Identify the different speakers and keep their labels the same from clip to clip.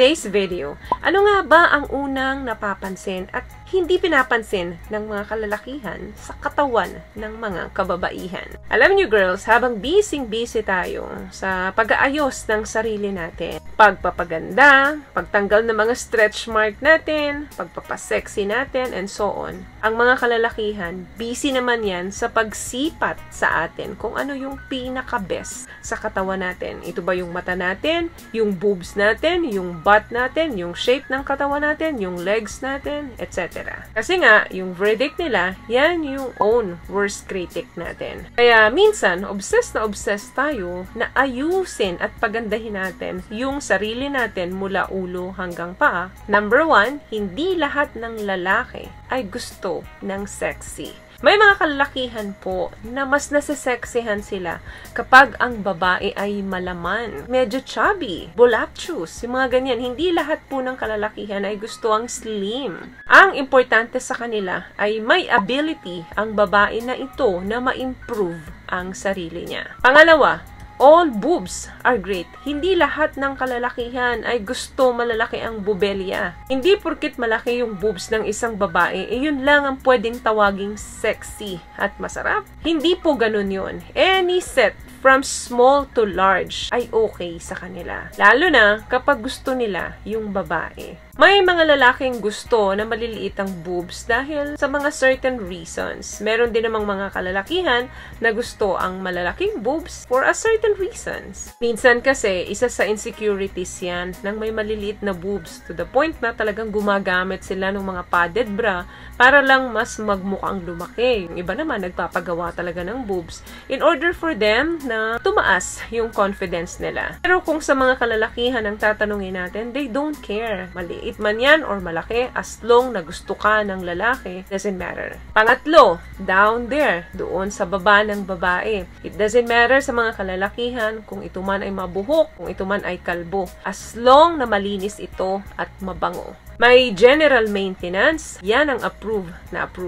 Speaker 1: today's video, ano nga ba ang unang napapansin at hindi pinapansin ng mga kalalakihan sa katawan ng mga kababaihan? Alam niyo girls, habang busy tayo sa pag-aayos ng sarili natin, pagpapaganda, pagtanggal ng mga stretch mark natin, pagpapasexy natin, and so on, ang mga kalalakihan, busy naman yan sa pagsipat sa atin kung ano yung pinaka-best sa katawan natin. Ito ba yung mata natin, yung boobs natin, yung butt natin, yung shape ng katawan natin, yung legs natin, etc. Kasi nga, yung verdict nila, yan yung own worst critic natin. Kaya minsan, obsessed tayo na ayusin at pagandahin natin yung sarili natin mula ulo hanggang paa. Number 1, hindi lahat ng lalaki ay gusto ng sexy. May mga kalalakihan po na mas nasiseksihan sila kapag ang babae ay malaman, medyo chubby, voluptuous, yung mga ganyan. Hindi lahat po ng kalalakihan ay gusto ang slim. Ang importante sa kanila ay may ability ang babae na ito na ma-improve ang sarili niya. Pangalawa, all boobs are great. Hindi lahat ng kalalakihan ay gusto malalaki ang bubelya. Hindi porkit malaki yung boobs ng isang babae, yun lang ang pwedeng tawaging sexy at masarap. Hindi po ganun yun. Any set from small to large ay okay sa kanila. Lalo na kapag gusto nila yung babae. May mga lalaking gusto na maliliit ang boobs dahil sa mga certain reasons. Meron din namang mga kalalakihan na gusto ang malalaking boobs for a certain reasons. Minsan kasi, isa sa insecurities yan ng may maliliit na boobs to the point na talagang gumagamit sila ng mga padded bra para lang mas magmukhang lumaki. Yung iba naman, nagpapagawa talaga ng boobs in order for them na tumaas yung confidence nila. Pero kung sa mga kalalakihan ang tatanungin natin, they don't care. Maliit man yan or malaki, as long na gusto ka ng lalaki, doesn't matter. Pangatlo, down there, doon sa baba ng babae. It doesn't matter sa mga kalalakihan kung ito man ay mabuhok, kung ito man ay kalbo. As long na malinis ito at mabango. May general maintenance, yan ang approve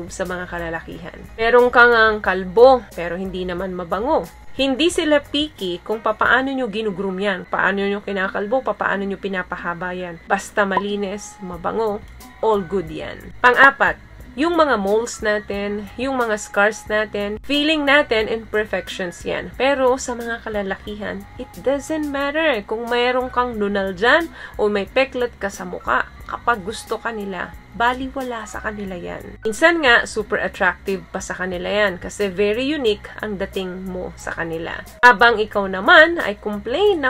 Speaker 1: sa mga kalalakihan. Meron kang ang kalbo, pero hindi naman mabango. Hindi sila picky kung paano nyo ginugroom yan, paano nyo kinakalbo, paano nyo pinapahaba yan. Basta malinis, mabango, all good yan. Pang-apat, yung mga moles natin, yung mga scars natin, feeling natin imperfections yan. Pero sa mga kalalakihan, it doesn't matter kung mayroon kang nunal dyan o may peklat ka sa muka. Kapag gusto ka nila, baliwala sa kanila yan. Minsan nga, super attractive pa sa kanila yan kasi very unique ang dating mo sa kanila. Habang ikaw naman ay complain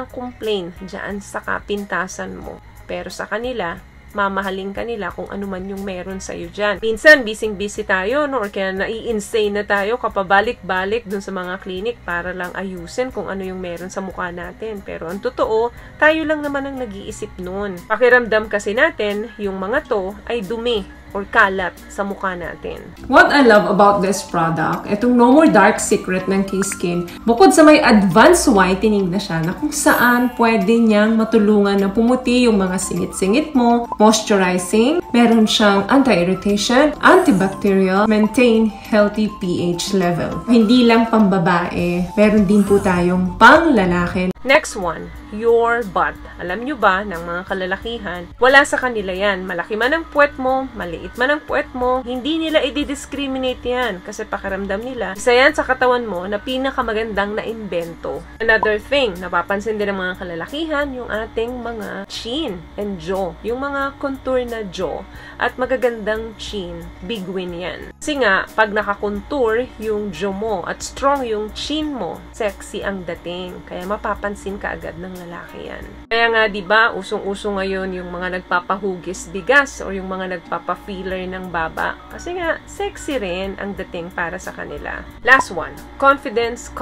Speaker 1: dyan sa kapintasan mo. Pero sa kanila, mamahalin ka nila kung ano man yung meron sa'yo dyan. Minsan, busy tayo, no? Or kaya nai-insane na tayo kapabalik-balik dun sa mga clinic para lang ayusin kung ano yung meron sa mukha natin. Pero ang totoo, tayo lang naman ang nag-iisip nun. Pakiramdam kasi natin, yung mga to ay dumi or kalat sa mukha natin.
Speaker 2: What I love about this product, itong No More Dark Secret ng K-Skin, bukod sa may advanced whitening na siya, na kung saan pwede niyang matulungan na pumuti yung mga singit-singit mo, moisturizing, meron siyang anti-irritation, antibacterial, maintain healthy pH level. Hindi lang pambabae, meron din po tayong pang-lalaki.
Speaker 1: Next one, your butt. Alam nyo ba, ng mga kalalakihan, wala sa kanila yan. Malaki man ang puwet mo, maliit man ang puwet mo, hindi nila i-discriminate yan. Kasi pakiramdam nila, isa yan sa katawan mo na pinakamagandang na invento. Another thing, napapansin din ng mga kalalakihan, yung ating mga chin and jaw. Yung mga contour na jaw at magagandang chin, big win yan. Kasi nga, pag nakakontour yung jaw mo at strong yung chin mo, sexy ang dating. Kaya mapapansin ka agad ng lalaki yan. Kaya nga, di ba, usong-uso ngayon yung mga nagpapahugis bigas o yung mga nagpapa-filler ng baba. Kasi nga, sexy rin ang dating para sa kanila. Last one, confidence.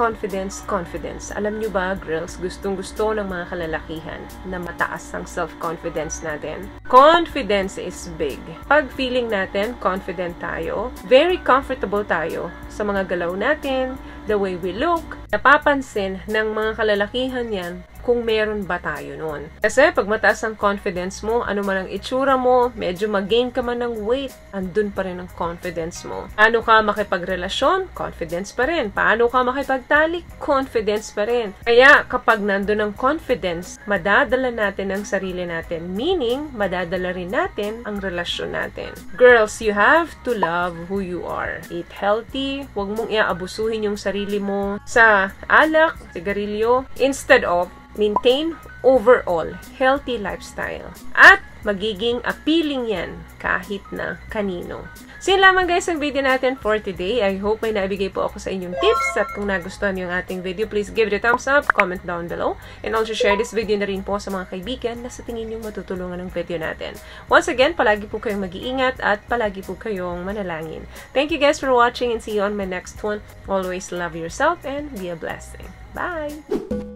Speaker 1: Alam nyo ba, girls, gustong-gusto ng mga kalalakihan na mataas ang self-confidence natin? Confidence is big. Pag feeling natin, confident tayo, very comfortable tayo sa mga galaw natin, the way we look, napapansin ng mga kalalakihan yan kung meron ba tayo nun. Kasi pag mataas ang confidence mo, ano man ang itsura mo, medyo mag-gain ka man ng weight, andun pa rin ang confidence mo. Paano ka makipagrelasyon? Confidence pa rin. Paano ka makipagtalik? Confidence pa rin. Kaya kapag nandun ang confidence, madadala natin ang sarili natin. Meaning, madadala rin natin ang relasyon natin. Girls, you have to love who you are. Eat healthy. Huwag mong iaabusuhin yung sarili mo sa alak, sigarilyo, instead of maintain overall healthy lifestyle. At magiging appealing yan kahit na kanino. So yun lamang guys ang video natin for today. I hope may naibigay po ako sa inyong tips. At kung nagustuhan niyo yung ating video, please give it a thumbs up, comment down below, and also share this video na rin po sa mga kaibigan na sa tingin niyo matutulungan ng video natin. Once again, palagi po kayong mag-iingat at palagi po kayong manalangin. Thank you guys for watching and see you on my next one. Always love yourself and be a blessing. Bye!